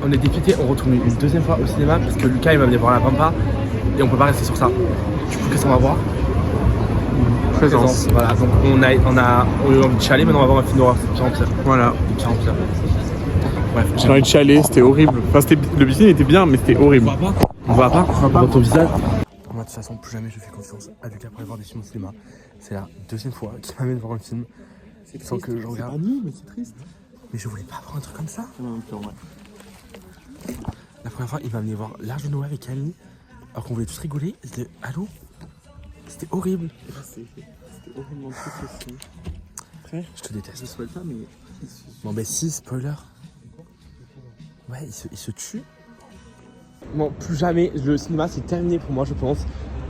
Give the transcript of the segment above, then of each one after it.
on est dépité, on retourne une deuxième fois au cinéma parce que Lucas il va venir voir la pampa et on peut pas rester sur ça. Du coup, qu'est-ce qu'on va voir? Présence. Voilà, donc on a eu envie de chialer, maintenant on va voir un film d'horreur, c'est 40 heures. Voilà. 40 heures. Bref, J'ai envie de chialer, c'était horrible. Enfin, le film était bien, mais c'était horrible. On voit pas dans ton visage. Moi, de toute façon, plus jamais je fais confiance à Lucas pour aller voir des films au cinéma. C'est la deuxième fois qu'il m'amène voir un film sans que je regarde. C'est pas nul, mais c'est triste. Mais je voulais pas voir un truc comme ça. Non, ouais. La première fois, il m'a amené voir L'Arche de Noé avec Camille, alors qu'on voulait tous rigoler. C'était allô? C'était horrible. C'était horriblement triste aussi. Après, je te déteste. Je souhaite pas, mais. Bon, ben si, spoiler. Ouais, il se tue. Non, plus jamais. Le cinéma, c'est terminé pour moi, je pense.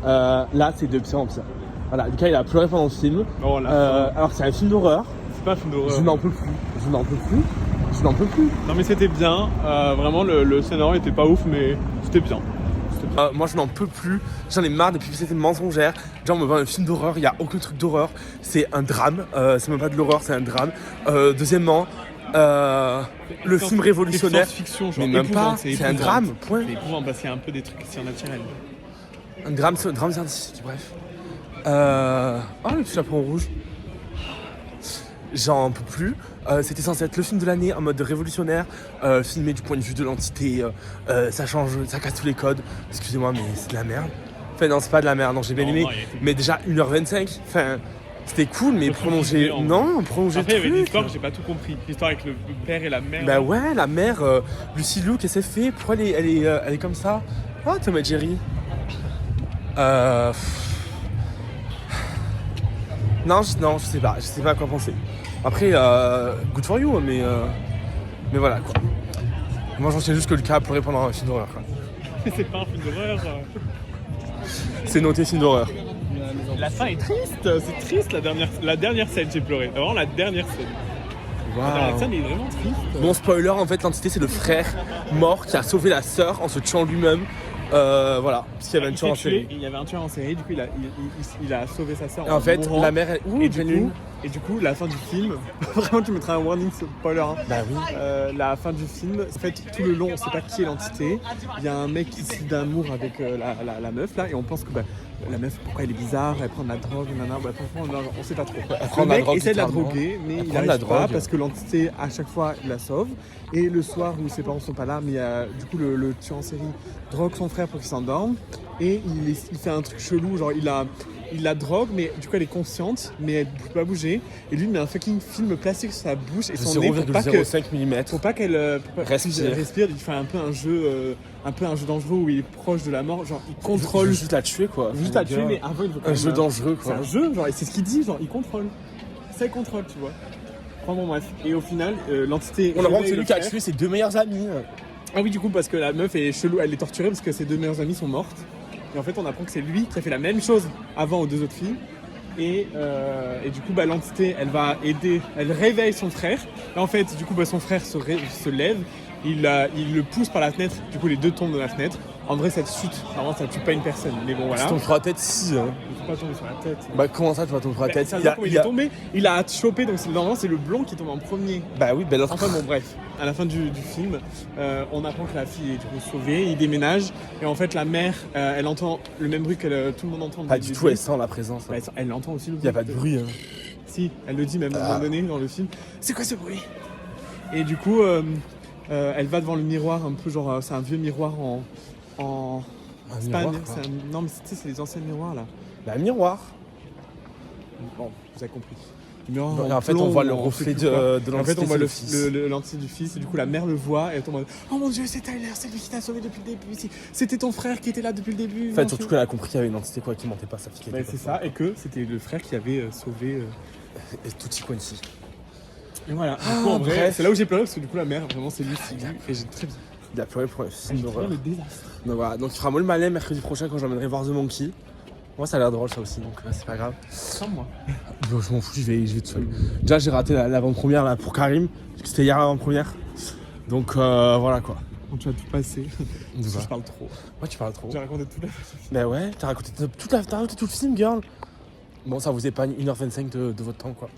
Là, c'est de pire en pire. Voilà, Lucas, il a pleuré pendant le film. Oh, alors que c'est un film d'horreur. C'est pas un film d'horreur. Je n'en peux plus. Je n'en peux plus. Je n'en peux plus. Non, mais c'était bien. Vraiment, le scénario était pas ouf, mais c'était bien. Moi, je n'en peux plus. J'en ai marre depuis que c'était mensongère. Genre, on me voit un film d'horreur. Il n'y a aucun truc d'horreur. C'est un drame. C'est même pas de l'horreur, c'est un drame. Deuxièmement, le film révolutionnaire. C'est science-fiction, genre. Mais même pas. C'est un drame. Point. C'est épouvant parce qu'il y a un peu des trucs surnaturels. Un drame scientifique, bref. Oh, le petit chaperon rouge. J'en peux plus. C'était censé être le film de l'année en mode révolutionnaire, filmé du point de vue de l'entité. Ça change, ça casse tous les codes. Excusez-moi, mais c'est de la merde. Enfin, non, c'est pas de la merde. Non, j'ai bien aimé. Mais déjà 1h25. Enfin, c'était cool, mais prolonger. Non, prolonger. Après, il y avait l'histoire, j'ai pas tout compris. L'histoire avec le père et la mère. Bah ouais, la mère, Lucy Liu, qu'est-ce qu'elle fait? Pourquoi elle est comme ça? Oh, Tom et Jerry. Non, je sais pas à quoi penser. Après, good for you, mais voilà quoi. Moi j'en sais juste que Lucas a pleuré pendant un film d'horreur. C'est pas un film d'horreur. C'est noté film d'horreur. La fin est triste, c'est triste la dernière scène, j'ai pleuré. Vraiment la dernière scène. Wow. La dernière scène est vraiment triste. Bon spoiler, en fait l'entité c'est le frère mort qui a sauvé la sœur en se tuant lui-même. Voilà, parce qu'il y avait un tueur en série. Il y avait un tueur en série, du coup il a sauvé sa sœur. En fait, mourant. la mère et du coup, la fin du film, vraiment tu mettras un warning spoiler. Hein. Bah oui. La fin du film, en fait tout le long on sait pas qui est l'entité. Il y a un mec qui se lie d'amour avec la meuf là et on pense que la meuf, pourquoi elle est bizarre, elle prend de la drogue, nanana, franchement on sait pas trop. Le mec essaie de la droguer mais il n'arrive pas parce que l'entité à chaque fois la sauve. Et le soir où ses parents sont pas là, mais du coup le tueur en série drogue son frère pour qu'il s'endorme et il fait un truc chelou, genre il la drogue mais du coup elle est consciente mais elle ne peut pas bouger et lui il met un fucking film plastique sur sa bouche et son nez pour pas qu'elle respire. Il fait un peu un jeu dangereux où il est proche de la mort, genre il contrôle juste la tuer quoi. Juste la tuer mais avant il veut un jeu dangereux quoi. C'est un jeu genre et c'est ce qu'il dit, genre il contrôle. Ça il contrôle, tu vois. Enfin bon bref, et au final l'entité on apprend que c'est lui qui a tué ses deux meilleurs amis. Ah oui, du coup, parce que la meuf est chelou, elle est torturée parce que ses deux meilleures amies sont mortes. Et en fait, on apprend que c'est lui qui a fait la même chose avant aux deux autres filles. Et du coup, l'entité, elle va aider, elle réveille son frère. Et en fait, du coup, son frère se lève, il le pousse par la fenêtre. Du coup, les deux tombent de la fenêtre. En vrai, ça te chute. Normalement, ça tue pas une personne. Mais bon, voilà. Tu tombes sur la tête, si. Hein. Il faut pas tomber sur la tête. Bah, comment ça, tu vas tomber sur la tête? Il est tombé, il a chopé, donc normalement, c'est le blond qui tombe en premier. Bah oui, là. Enfin, bon, bref. À la fin du film, on apprend que la fille est du coup sauvée, il déménage. Et en fait, la mère, elle entend le même bruit que tout le monde entend. Pas du tout, elle sent la présence. Bah, elle entend aussi le bruit. Il n'y a pas de bruit. Hein. Si, elle le dit même à un moment donné dans le film. C'est quoi ce bruit? Et du coup, elle va devant le miroir, un peu genre, c'est un vieux miroir en Espagne. Non, mais tu sais, c'est les anciens miroirs là. Bah, un miroir. Bon, vous avez compris. En fait, on voit le reflet de l'entité. En fait, on voit l'entité du fils. Et du coup, la mère le voit et elle tombe en mode oh mon dieu, c'est Tyler, c'est lui qui t'a sauvé depuis le début. C'était ton frère qui était là depuis le début. En fait, surtout qu'elle a compris qu'il y avait une entité qui mentait pas, sa fille. C'est ça, et que c'était le frère qui avait sauvé. Et tutti quanti. Et voilà. Du coup, en vrai, c'est là où j'ai pleuré parce que du coup, la mère, vraiment, c'est lui qui et j'ai très bien. Il a pleuré pour un film d'horreur. Le désastre. Donc voilà, donc il fera moi le malin mercredi prochain quand j'emmènerai voir The Monkey. Moi ça a l'air drôle ça aussi, donc c'est pas grave. Sans moi. Bon, je m'en fous, je vais tout seul. Déjà j'ai raté l'avant-première là pour Karim, parce que c'était hier l'avant-première. Donc voilà quoi. Donc tu vas tout passer. Parce que je parle trop. Ouais, tu parles trop. J'ai raconté toute la Bah ouais, t'as raconté tout le film, girl. Bon, ça vous épargne 1h25 de votre temps quoi.